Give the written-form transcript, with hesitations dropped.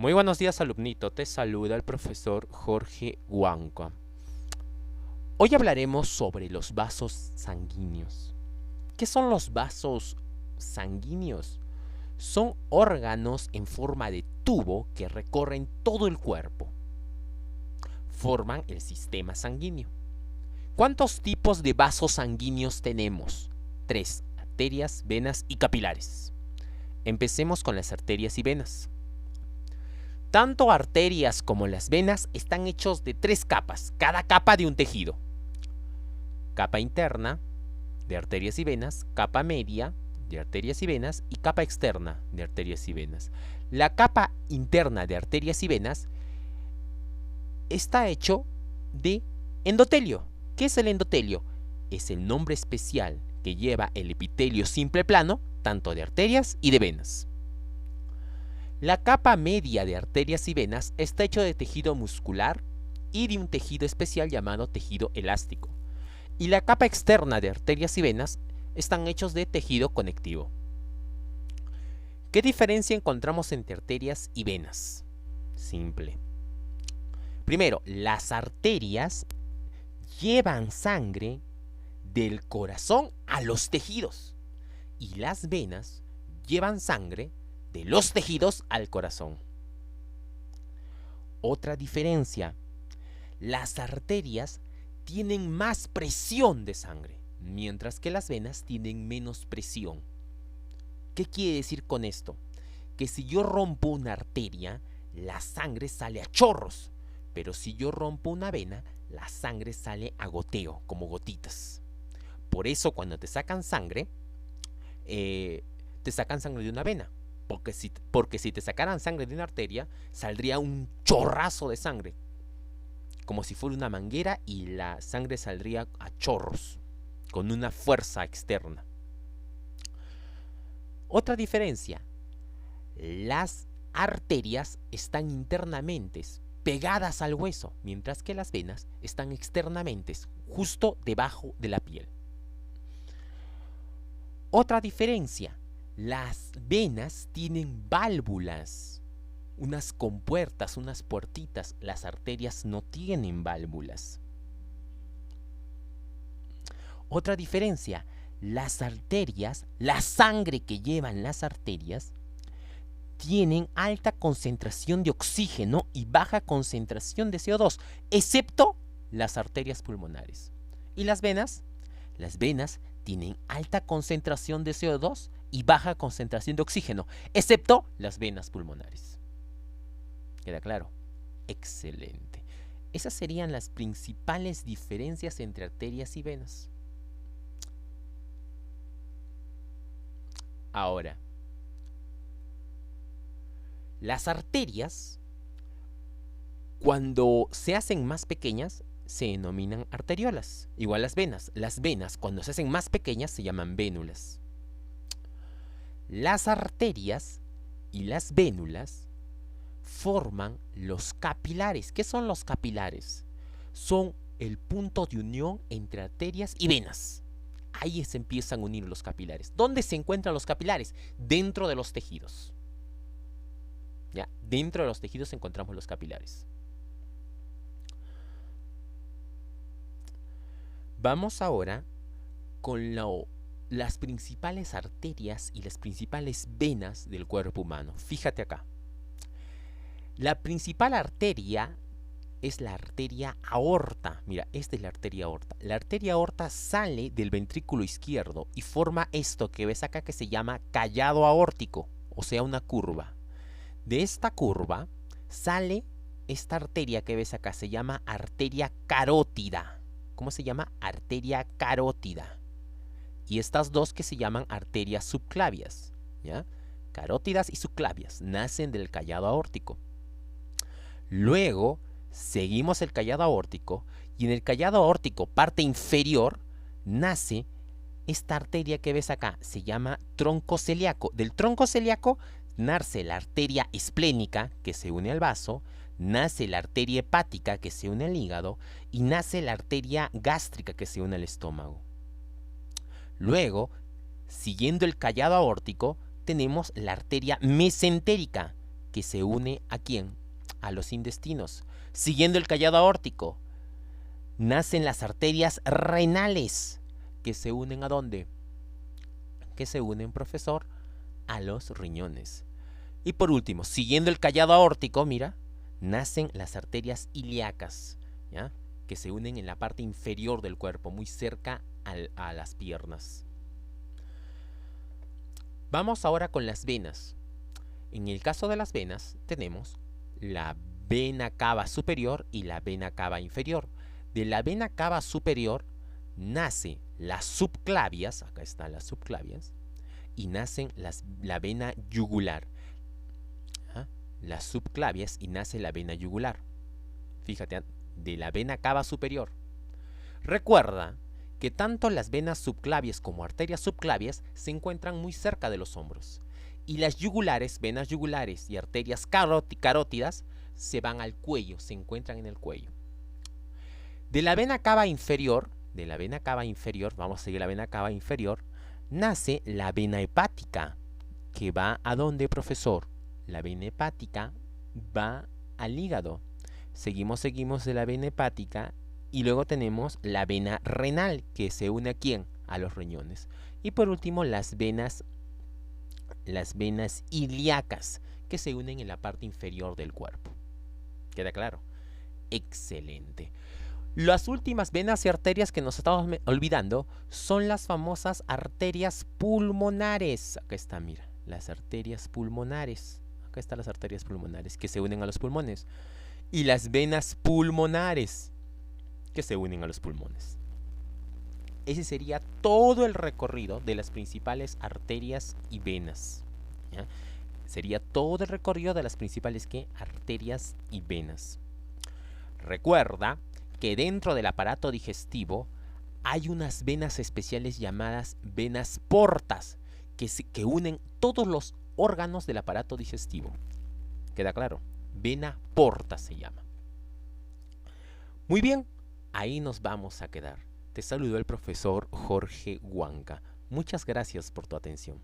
Muy buenos días, alumnito. Te saluda el profesor Jorge Huanca. Hoy hablaremos sobre los vasos sanguíneos. ¿Qué son los vasos sanguíneos? Son órganos en forma de tubo que recorren todo el cuerpo. Forman el sistema sanguíneo. ¿Cuántos tipos de vasos sanguíneos tenemos? 3: arterias, venas y capilares. Empecemos con las arterias y venas. Tanto arterias como las venas están hechos de 3 capas, cada capa de un tejido. Capa interna de arterias y venas, capa media de arterias y venas y capa externa de arterias y venas. La capa interna de arterias y venas está hecho de endotelio. ¿Qué es el endotelio? Es el nombre especial que lleva el epitelio simple plano, tanto de arterias y de venas. La capa media de arterias y venas está hecho de tejido muscular y de un tejido especial llamado tejido elástico. Y la capa externa de arterias y venas están hechos de tejido conectivo. ¿Qué diferencia encontramos entre arterias y venas? Simple. Primero, las arterias llevan sangre del corazón a los tejidos y las venas llevan sangre de los tejidos al corazón. Otra diferencia, las arterias tienen más presión de sangre, mientras que las venas tienen menos presión. ¿Qué quiere decir con esto? Que si yo rompo una arteria, la sangre sale a chorros, pero si yo rompo una vena, la sangre sale a goteo, como gotitas. Por eso cuando te sacan sangre de una vena. Porque si te sacaran sangre de una arteria, saldría un chorrazo de sangre, como si fuera una manguera, y la sangre saldría a chorros, con una fuerza externa. Otra diferencia, las arterias están internamente pegadas al hueso, mientras que las venas están externamente, justo debajo de la piel. Otra diferencia, las venas tienen válvulas, unas compuertas, unas puertitas. Las arterias no tienen válvulas. Otra diferencia, las arterias, la sangre que llevan las arterias, tienen alta concentración de oxígeno y baja concentración de CO2, excepto las arterias pulmonares. ¿Y las venas? Las venas tienen alta concentración de CO2 y baja concentración de oxígeno, excepto las venas pulmonares. ¿Queda claro? Excelente. Esas serían las principales diferencias entre arterias y venas. Ahora, las arterias, cuando se hacen más pequeñas, se denominan arteriolas. Igual las venas. Las venas, cuando se hacen más pequeñas, se llaman vénulas. Las arterias y las vénulas forman los capilares. ¿Qué son los capilares? Son el punto de unión entre arterias y venas. Ahí se empiezan a unir los capilares. ¿Dónde se encuentran los capilares? Dentro de los tejidos. ¿Ya? Dentro de los tejidos encontramos los capilares. Vamos ahora con las principales arterias y las principales venas del cuerpo humano. Fíjate acá. La principal arteria es la arteria aorta. Mira, esta es la arteria aorta. La arteria aorta sale del ventrículo izquierdo y forma esto que ves acá, que se llama callado aórtico, o sea, una curva. De esta curva sale esta arteria que ves acá, se llama arteria carótida. ¿Cómo se llama? Arteria carótida. Y estas dos que se llaman arterias subclavias, ¿ya? Carótidas y subclavias, nacen del callado aórtico. Luego seguimos el callado aórtico y en el callado aórtico, parte inferior, nace esta arteria que ves acá, se llama tronco celíaco. Del tronco celíaco nace la arteria esplénica, que se une al vaso, nace la arteria hepática, que se une al hígado, y nace la arteria gástrica, que se une al estómago. Luego, siguiendo el callado aórtico, tenemos la arteria mesentérica, que se une ¿a quién? A los intestinos. Siguiendo el callado aórtico, nacen las arterias renales, que se unen ¿a dónde? Que se unen, profesor, a los riñones. Y por último, siguiendo el callado aórtico, mira, nacen las arterias ilíacas, ¿ya? Que se unen en la parte inferior del cuerpo, muy cerca a las piernas. Vamos ahora con las venas. En el caso de las venas, tenemos la vena cava superior y la vena cava inferior. De la vena cava superior nace las subclavias, acá están las subclavias, y nacen la vena yugular. ¿Ah? Las subclavias y nace la vena yugular. Fíjate, de la vena cava superior. Recuerda que tanto las venas subclavias como arterias subclavias se encuentran muy cerca de los hombros. Y las yugulares, venas yugulares y arterias carótidas se van al cuello, se encuentran en el cuello. De la vena cava inferior, vamos a seguir la vena cava inferior, nace la vena hepática, que va ¿a dónde, profesor? La vena hepática va al hígado. Seguimos de la vena hepática y luego tenemos la vena renal, que se une ¿a quién? A los riñones. Y por último, las venas ilíacas, que se unen en la parte inferior del cuerpo. ¿Queda claro? Excelente. Las últimas venas y arterias que nos estamos olvidando son las famosas arterias pulmonares. Acá está, mira, las arterias pulmonares. Acá están las arterias pulmonares que se unen a los pulmones. Y las venas pulmonares que se unen a los pulmones. Ese sería todo el recorrido de las principales arterias y venas. ¿Ya? Sería todo el recorrido de las principales ¿qué? Arterias y venas. Recuerda que dentro del aparato digestivo hay unas venas especiales llamadas venas portas que unen todos los órganos del aparato digestivo. ¿Queda claro? Vena porta se llama. Muy bien, ahí nos vamos a quedar. Te saludó el profesor Jorge Huanca. Muchas gracias por tu atención.